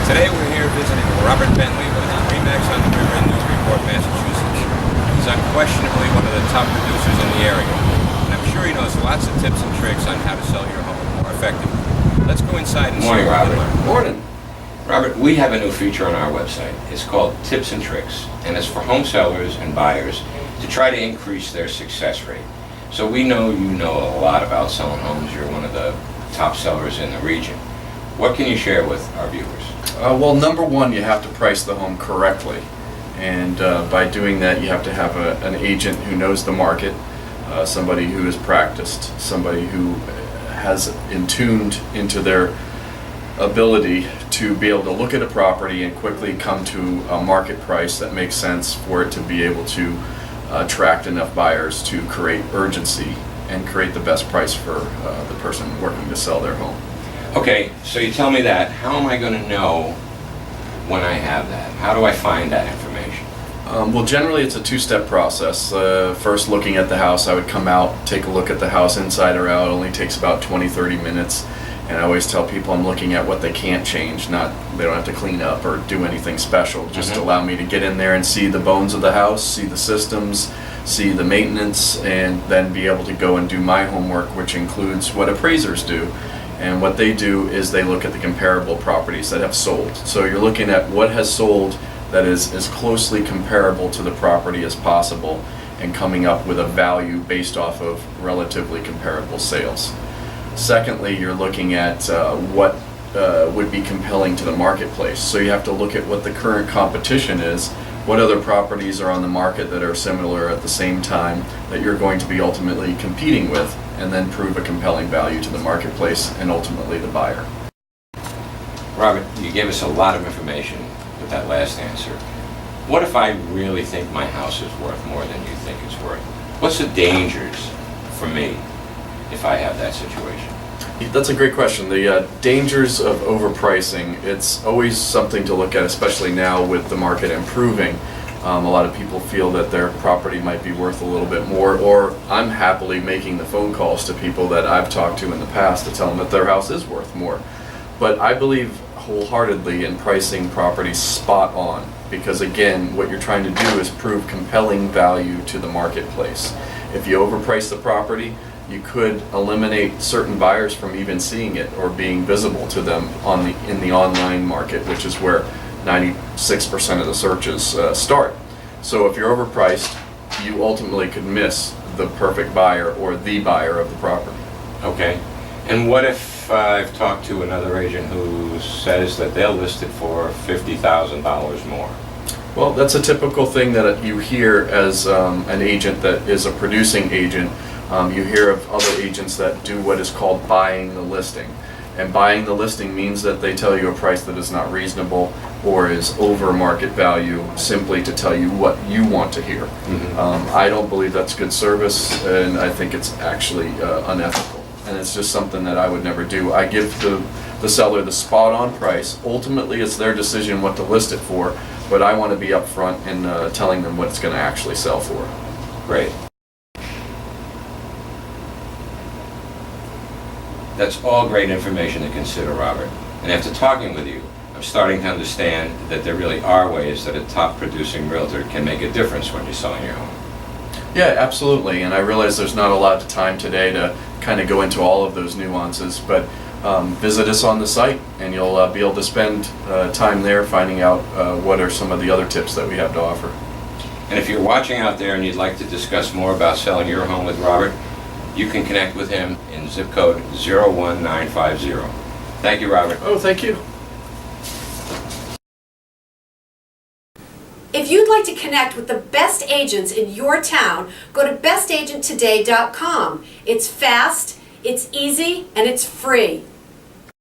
Today we're here visiting Robert Bentley with Remax on the River in Newburyport, Massachusetts. He's unquestionably one of the top producers in the area, and I'm sure he knows lots of tips and tricks on how to sell your home more effectively. Let's go inside and see what we can learn. Morning. Robert, we have a new feature on our website. It's called Tips and Tricks, and it's for home sellers and buyers to try to increase their success rate. So we know you know a lot about selling homes. You're one of the top sellers in the region. What can you share with our viewers? Well, number one, you have to price the home correctly. And by doing that, you have to have an agent who knows the market, somebody who is practiced, somebody who has tuned into their ability to be able to look at a property and quickly come to a market price that makes sense for it to be able to attract enough buyers to create urgency and create the best price for the person working to sell their home. Okay, so you tell me that. How am I going to know when I have that? How do I find that information? Well, generally it's a two-step process. First, looking at the house, I would come out, take a look at the house inside or out. It only takes about 20-30 minutes. And I always tell people I'm looking at what they can't change, they don't have to clean up or do anything special. Just allow me to get in there and see the bones of the house, see the systems, see the maintenance, and then be able to go and do my homework, which includes what appraisers do. And what they do is they look at the comparable properties that have sold. So you're looking at what has sold that is as closely comparable to the property as possible and coming up with a value based off of relatively comparable sales. Secondly, you're looking at what would be compelling to the marketplace. So you have to look at what the current competition is, what other properties are on the market that are similar at the same time that you're going to be ultimately competing with, and then prove a compelling value to the marketplace and ultimately the buyer. Robert, you gave us a lot of information with that last answer. What if I really think my house is worth more than you think it's worth? What's the dangers for me if I have that situation? That's a great question. The dangers of overpricing, it's always something to look at, especially now with the market improving. A lot of people feel that their property might be worth a little bit more, or I'm happily making the phone calls to people that I've talked to in the past to tell them that their house is worth more. But I believe wholeheartedly in pricing properties spot on, because again, what you're trying to do is prove compelling value to the marketplace. If you overprice the property, you could eliminate certain buyers from even seeing it or being visible to them in the online market, which is where 96% of the searches start. So if you're overpriced, you ultimately could miss the perfect buyer or the buyer of the property. Okay. And what if I've talked to another agent who says that they'll list it for $50,000 more? Well, that's a typical thing that you hear as an agent that is a producing agent. You hear of other agents that do what is called buying the listing. And buying the listing means that they tell you a price that is not reasonable or is over market value simply to tell you what you want to hear. I don't believe that's good service, and I think it's actually unethical. And it's just something that I would never do. I give the seller the spot on price. Ultimately, it's their decision what to list it for, but I want to be upfront in telling them what it's going to actually sell for. Great. That's all great information to consider, Robert. And after talking with you, I'm starting to understand that there really are ways that a top producing realtor can make a difference when you're selling your home. Yeah, absolutely. And I realize there's not a lot of time today to kind of go into all of those nuances, but visit us on the site and you'll be able to spend time there finding out what are some of the other tips that we have to offer. And if you're watching out there and you'd like to discuss more about selling your home with Robert, you can connect with him in zip code 01950. Thank you, Robert. Oh, thank you. If you'd like to connect with the best agents in your town, go to bestagenttoday.com. It's fast, it's easy, and it's free.